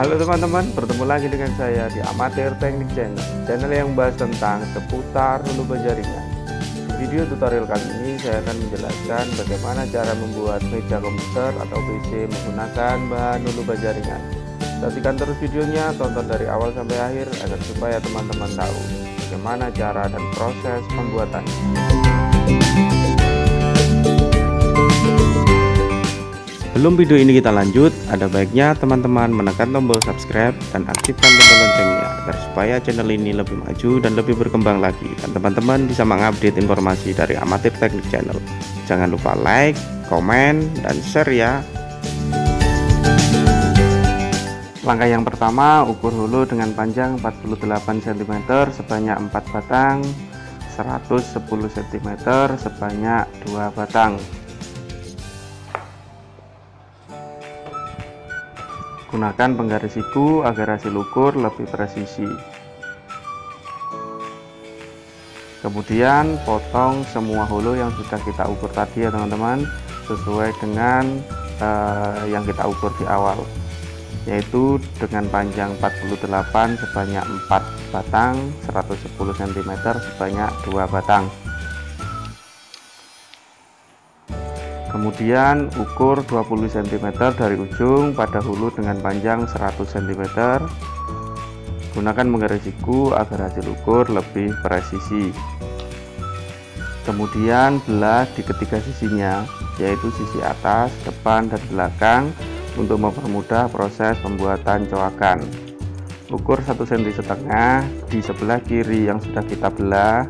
Halo teman-teman, bertemu lagi dengan saya di Amatir Teknik Channel, channel yang membahas tentang seputar hulu penjaringan. Di video tutorial kali ini saya akan menjelaskan bagaimana cara membuat meja komputer atau PC menggunakan bahan hulu penjaringan. Saksikan terus videonya, tonton dari awal sampai akhir agar supaya teman-teman tahu bagaimana cara dan proses pembuatannya. Sebelum video ini kita lanjut, ada baiknya teman-teman menekan tombol subscribe dan aktifkan tombol loncengnya agar supaya channel ini lebih maju dan lebih berkembang lagi, dan teman-teman bisa mengupdate informasi dari Amatir Teknik Channel. Jangan lupa like, komen, dan share ya. Langkah yang pertama, ukur hulu dengan panjang 48 cm sebanyak 4 batang, 110 cm sebanyak 2 batang. Gunakan penggaris siku agar hasil ukur lebih presisi. Kemudian potong semua hulu yang sudah kita ukur tadi ya teman-teman, sesuai dengan yang kita ukur di awal, yaitu dengan panjang 48 sebanyak 4 batang, 110 cm sebanyak 2 batang. Kemudian ukur 20 cm dari ujung pada hulu dengan panjang 100 cm. Gunakan penggaris siku agar hasil ukur lebih presisi. Kemudian belah di ketiga sisinya, yaitu sisi atas, depan, dan belakang untuk mempermudah proses pembuatan coakan. Ukur 1,5 cm di sebelah kiri yang sudah kita belah.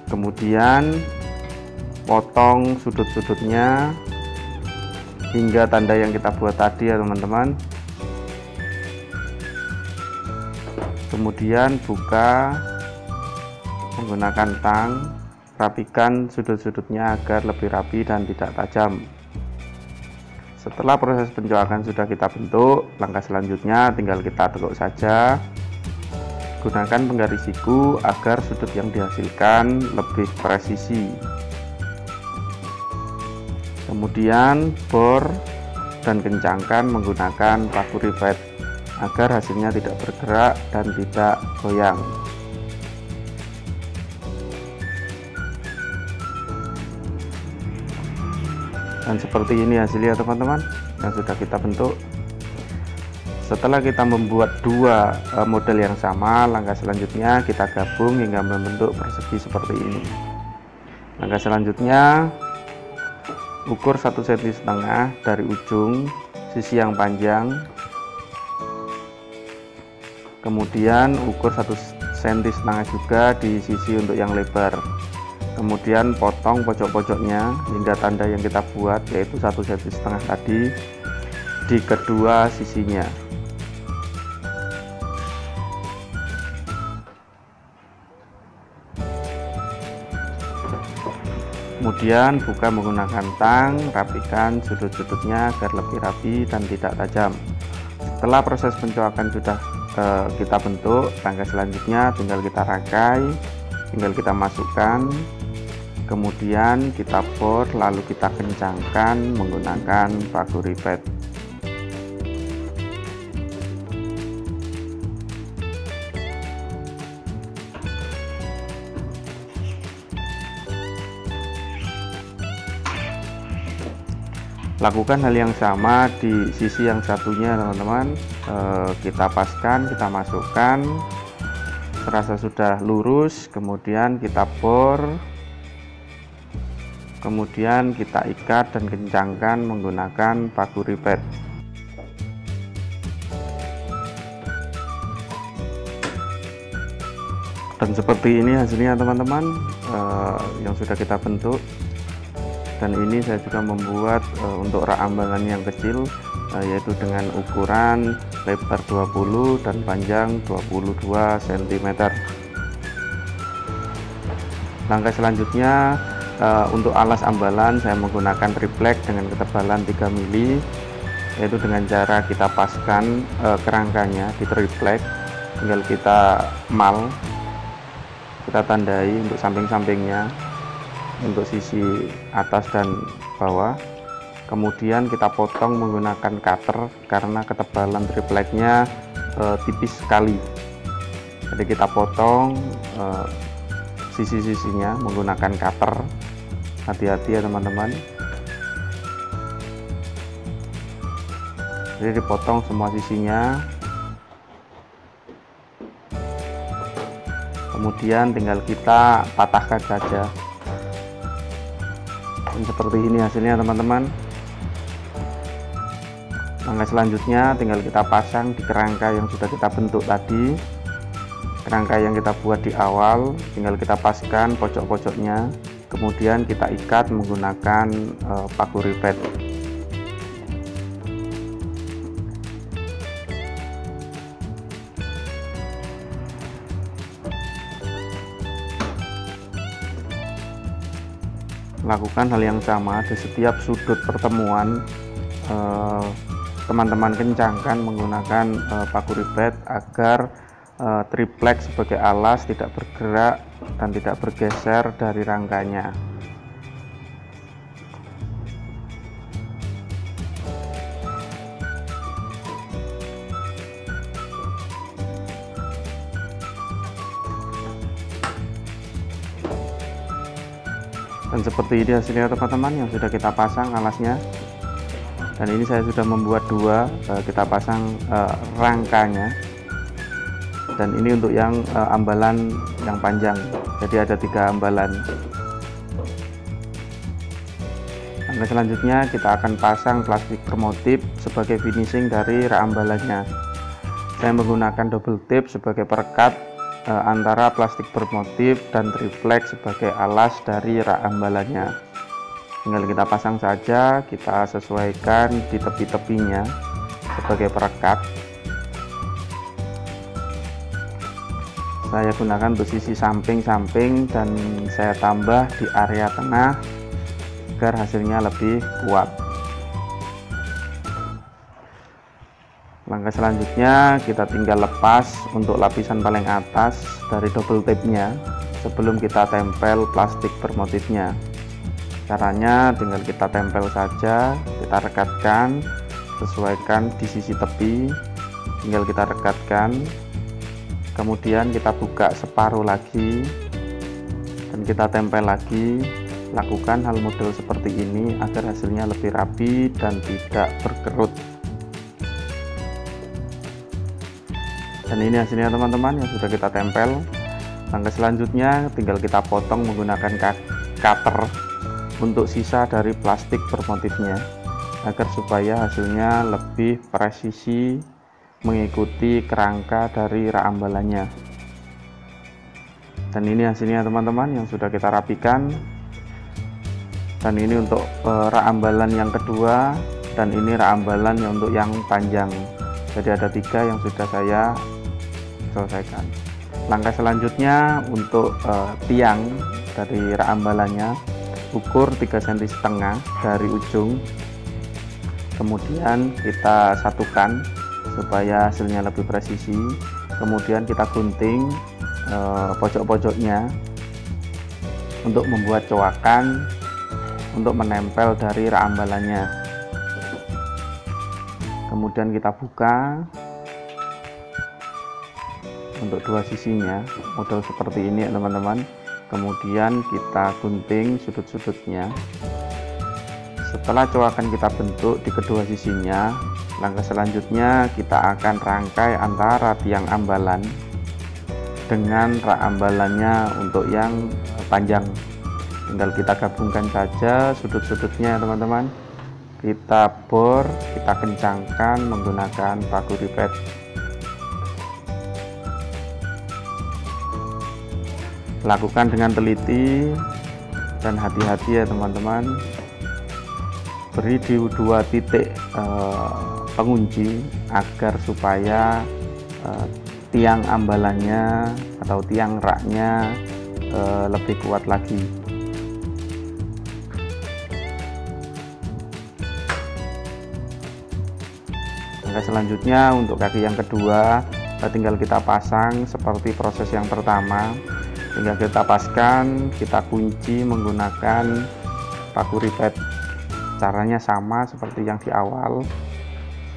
Kemudian potong sudut-sudutnya hingga tanda yang kita buat tadi ya teman-teman. Kemudian buka menggunakan tang, rapikan sudut-sudutnya agar lebih rapi dan tidak tajam. Setelah proses pencoakan sudah kita bentuk, langkah selanjutnya tinggal kita tekuk saja. Gunakan penggaris siku agar sudut yang dihasilkan lebih presisi. Kemudian bor dan kencangkan menggunakan paku rivet agar hasilnya tidak bergerak dan tidak goyang. Dan seperti ini hasilnya teman-teman yang sudah kita bentuk. Setelah kita membuat dua model yang sama, langkah selanjutnya kita gabung hingga membentuk persegi seperti ini. Langkah selanjutnya, ukur 1,5 cm dari ujung sisi yang panjang, kemudian ukur 1,5 cm juga di sisi untuk yang lebar. Kemudian potong pojok-pojoknya hingga tanda yang kita buat, yaitu 1,5 cm tadi di kedua sisinya. Kemudian buka menggunakan tang, rapikan sudut-sudutnya agar lebih rapi dan tidak tajam. Setelah proses pencoakan sudah kita bentuk, langkah selanjutnya tinggal kita rangkai, tinggal kita masukkan, kemudian kita bor, lalu kita kencangkan menggunakan paku rivet. Lakukan hal yang sama di sisi yang satunya teman-teman. Kita paskan, kita masukkan, serasa sudah lurus, kemudian kita bor, kemudian kita ikat dan kencangkan menggunakan paku rivet. Dan seperti ini hasilnya teman-teman yang sudah kita bentuk. Dan ini saya juga membuat untuk rak ambalan yang kecil, yaitu dengan ukuran lebar 20 dan panjang 22 cm. Langkah selanjutnya, untuk alas ambalan saya menggunakan triplek dengan ketebalan 3 mili, yaitu dengan cara kita paskan kerangkanya di triplek, tinggal kita mal, kita tandai untuk samping-sampingnya, untuk sisi atas dan bawah. kemudian kita potong menggunakan cutter karena ketebalan tripleknya tipis sekali. Jadi kita potong sisi-sisinya menggunakan cutter. Hati-hati ya teman-teman. Jadi dipotong semua sisinya, kemudian tinggal kita patahkan saja. Dan seperti ini hasilnya teman-teman. Langkah selanjutnya tinggal kita pasang di kerangka yang sudah kita bentuk tadi. Kerangka yang kita buat di awal tinggal kita paskan pojok-pojoknya, kemudian kita ikat menggunakan paku ripet. Lakukan hal yang sama di setiap sudut pertemuan. Teman-teman kencangkan menggunakan paku ripet agar triplek sebagai alas tidak bergerak dan tidak bergeser dari rangkanya. Dan seperti ini hasilnya teman-teman, yang sudah kita pasang alasnya. Dan ini saya sudah membuat dua, kita pasang rangkanya. Dan ini untuk yang ambalan yang panjang, jadi ada 3 ambalan. Langkah selanjutnya kita akan pasang plastik bermotif sebagai finishing dari rak ambalannya. Saya menggunakan double tape sebagai perekat antara plastik bermotif dan triplek sebagai alas dari rak ambalannya. Tinggal kita pasang saja, kita sesuaikan di tepi-tepinya sebagai perekat. Saya gunakan untuk sisi samping-samping dan saya tambah di area tengah agar hasilnya lebih kuat. Langkah selanjutnya kita tinggal lepas untuk lapisan paling atas dari double tape-nya sebelum kita tempel plastik bermotifnya. Caranya tinggal kita tempel saja, kita rekatkan, sesuaikan di sisi tepi, tinggal kita rekatkan, kemudian kita buka separuh lagi dan kita tempel lagi. Lakukan hal model seperti ini agar hasilnya lebih rapi dan tidak berkerut. Dan ini hasilnya teman-teman yang sudah kita tempel. Langkah selanjutnya tinggal kita potong menggunakan cutter untuk sisa dari plastik bermotifnya agar supaya hasilnya lebih presisi mengikuti kerangka dari rak ambalannya. Dan ini hasilnya teman-teman yang sudah kita rapikan. Dan ini untuk rak ambalan yang kedua, dan ini rak ambalan yang untuk yang panjang. Jadi ada 3 yang sudah saya selesaikan. Langkah selanjutnya untuk tiang dari rak ambalannya, ukur 3,5 cm dari ujung, kemudian kita satukan supaya hasilnya lebih presisi, kemudian kita gunting pojok-pojoknya untuk membuat coakan untuk menempel dari rak ambalannya. Kemudian kita buka untuk 2 sisinya, model seperti ini ya teman-teman. Kemudian kita gunting sudut-sudutnya. Setelah coakan kita bentuk di kedua sisinya, langkah selanjutnya kita akan rangkai antara tiang ambalan dengan rak ambalannya untuk yang panjang. Tinggal kita gabungkan saja sudut-sudutnya teman-teman. Kita bor, kita kencangkan menggunakan paku ripet. Lakukan dengan teliti dan hati-hati ya teman-teman. Beri di 2 titik pengunci agar supaya tiang ambalannya atau tiang raknya lebih kuat lagi. Langkah selanjutnya untuk kaki yang kedua, tinggal kita pasang seperti proses yang pertama. Tinggal kita paskan, kita kunci menggunakan paku ripet. Caranya sama seperti yang di awal,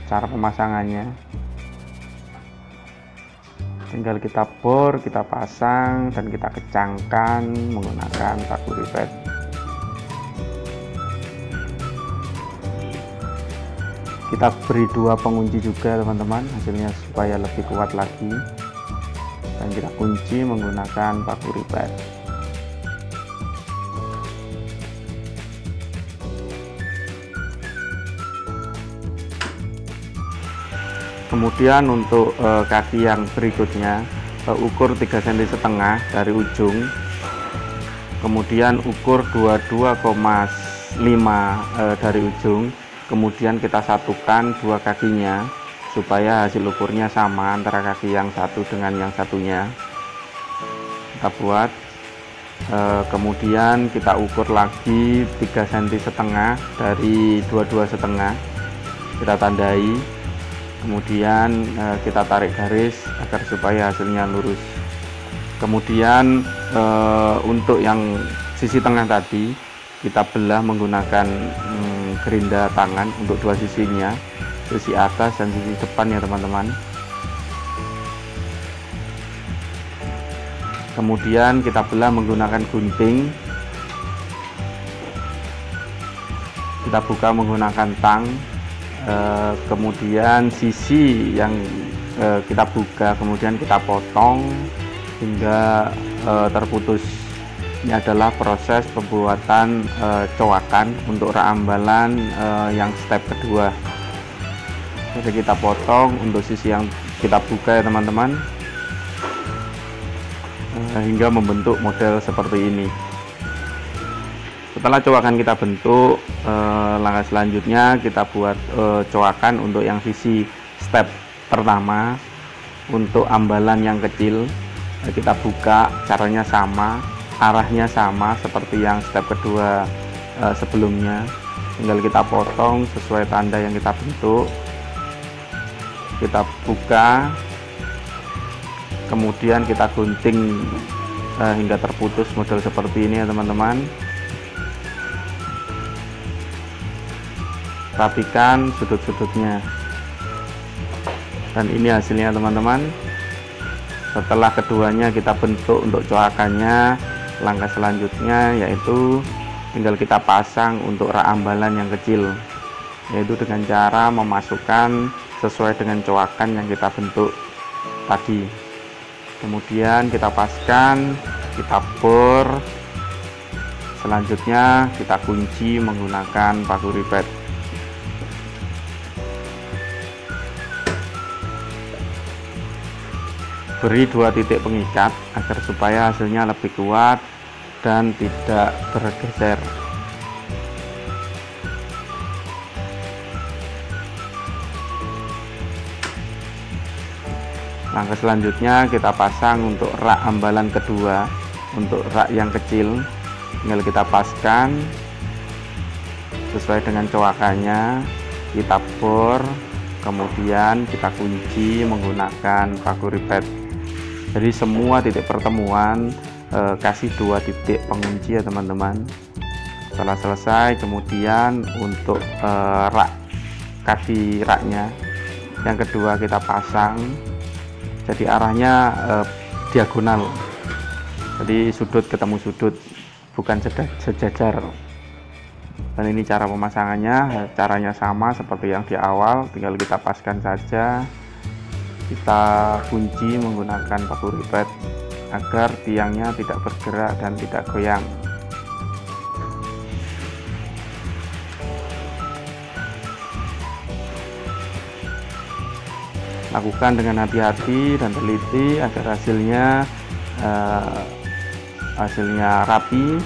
cara pemasangannya. Tinggal kita bor, kita pasang, dan kita kencangkan menggunakan paku ripet. Kita beri 2 pengunci juga teman-teman, hasilnya supaya lebih kuat lagi, dan kita kunci menggunakan paku ripet. Kemudian untuk kaki yang berikutnya, ukur 3,5 cm dari ujung, kemudian ukur 22,5 dari ujung, kemudian kita satukan 2 kakinya supaya hasil ukurnya sama antara kaki yang satu dengan yang satunya. Kita buat, kemudian kita ukur lagi 3,5 cm dari 22,5, kita tandai. Kemudian kita tarik garis agar supaya hasilnya lurus. Kemudian untuk yang sisi tengah tadi kita belah menggunakan gerinda tangan untuk 2 sisinya, sisi atas dan sisi depan ya teman-teman. Kemudian kita belah menggunakan gunting, kita buka menggunakan tang. Kemudian sisi yang kita buka kemudian kita potong hingga terputus. Ini adalah proses pembuatan coakan untuk rak ambalan yang step kedua. Jadi kita potong untuk sisi yang kita buka ya teman-teman, hingga membentuk model seperti ini. Setelah coakan kita bentuk, langkah selanjutnya kita buat coakan untuk yang sisi step pertama. Untuk ambalan yang kecil kita buka, caranya sama, arahnya sama seperti yang step kedua sebelumnya. Tinggal kita potong sesuai tanda yang kita bentuk, kita buka, kemudian kita gunting hingga terputus model seperti ini ya teman-teman. Rapikan sudut-sudutnya, dan ini hasilnya teman-teman. Setelah keduanya kita bentuk untuk coakannya, langkah selanjutnya yaitu tinggal kita pasang untuk rak ambalan yang kecil, yaitu dengan cara memasukkan sesuai dengan coakan yang kita bentuk tadi. Kemudian kita paskan, kita bor, selanjutnya kita kunci menggunakan paku ripet. Beri 2 titik pengikat agar supaya hasilnya lebih kuat dan tidak bergeser. Langkah selanjutnya kita pasang untuk rak ambalan kedua, untuk rak yang kecil. Tinggal kita paskan sesuai dengan coakannya, kita bor, kemudian kita kunci menggunakan paku ripet. Jadi semua titik pertemuan kasih 2 titik pengunci ya teman-teman. Setelah selesai, kemudian untuk rak kaki raknya yang kedua kita pasang, jadi arahnya diagonal, jadi sudut ketemu sudut, bukan sejajar. Dan ini cara pemasangannya, caranya sama seperti yang di awal, tinggal kita paskan saja, kita kunci menggunakan paku ripet agar tiangnya tidak bergerak dan tidak goyang. Lakukan dengan hati-hati dan teliti agar hasilnya rapi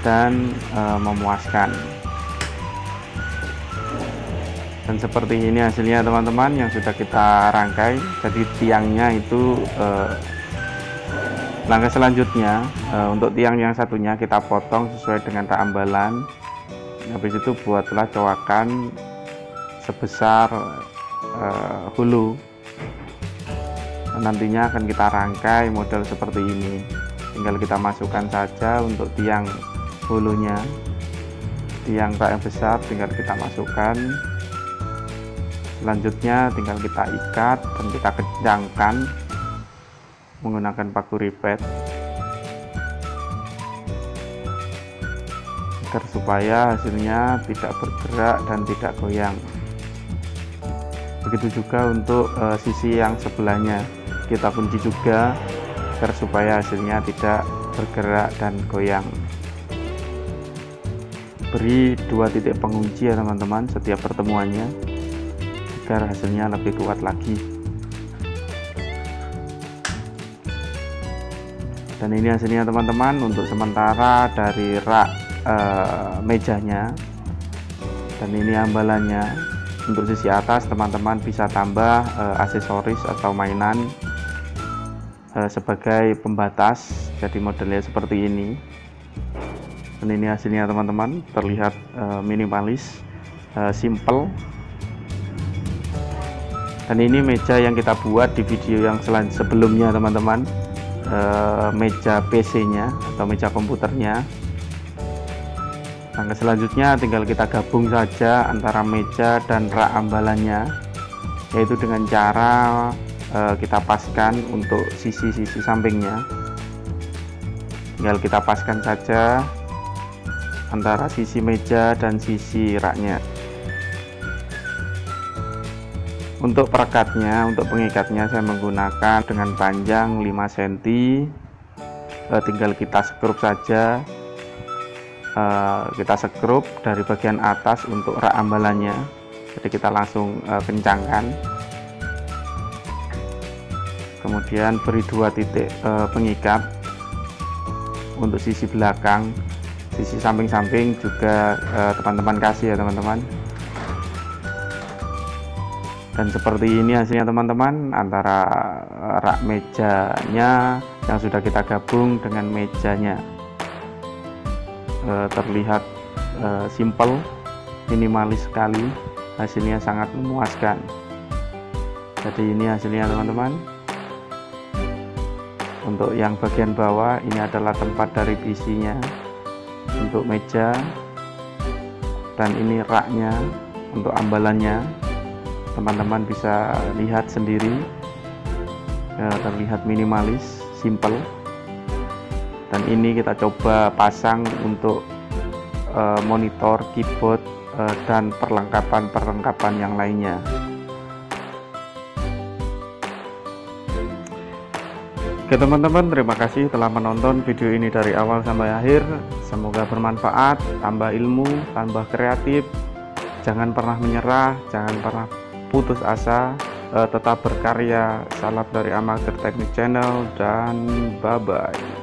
dan memuaskan. Dan seperti ini hasilnya teman-teman yang sudah kita rangkai. Jadi tiangnya itu langkah selanjutnya untuk tiang yang satunya kita potong sesuai dengan rak ambalan. Habis itu buatlah coakan sebesar hulu. Nantinya akan kita rangkai model seperti ini. Tinggal kita masukkan saja untuk tiang hulunya. yang rak yang besar tinggal kita masukkan. Selanjutnya tinggal kita ikat dan kita kencangkan menggunakan paku ripet agar supaya hasilnya tidak bergerak dan tidak goyang. Begitu juga untuk sisi yang sebelahnya, kita kunci juga agar supaya hasilnya tidak bergerak dan goyang. Beri 2 titik pengunci ya teman-teman setiap pertemuannya agar hasilnya lebih kuat lagi. Dan ini hasilnya teman-teman untuk sementara dari rak mejanya. Dan ini ambalannya. Untuk sisi atas teman-teman bisa tambah aksesoris atau mainan sebagai pembatas, jadi modelnya seperti ini. Dan ini hasilnya teman-teman, terlihat minimalis, simple. Dan ini meja yang kita buat di video yang sebelumnya teman-teman, meja PC nya atau meja komputernya. Langkah selanjutnya tinggal kita gabung saja antara meja dan rak ambalannya, yaitu dengan cara kita paskan untuk sisi-sisi sampingnya. Tinggal kita paskan saja antara sisi meja dan sisi raknya. Untuk perekatnya, untuk pengikatnya saya menggunakan dengan panjang 5 cm. Tinggal kita skrup saja. Kita skrup dari bagian atas untuk rak ambalannya, jadi kita langsung kencangkan. Kemudian beri 2 titik pengikat untuk sisi belakang, sisi samping-samping juga teman-teman kasih ya teman-teman. Dan seperti ini hasilnya teman-teman, antara rak mejanya yang sudah kita gabung dengan mejanya. Terlihat simple, minimalis sekali, hasilnya sangat memuaskan. Jadi ini hasilnya teman-teman. Untuk yang bagian bawah ini adalah tempat dari PC-nya untuk meja, dan ini raknya untuk ambalannya. Teman-teman bisa lihat sendiri, terlihat minimalis, simple. Dan ini kita coba pasang untuk monitor, keyboard, dan perlengkapan yang lainnya. Oke teman-teman, terima kasih telah menonton video ini dari awal sampai akhir. Semoga bermanfaat, tambah ilmu, tambah kreatif. Jangan pernah menyerah, jangan pernah putus asa, tetap berkarya. Salam dari Amatir Teknik Channel dan bye-bye.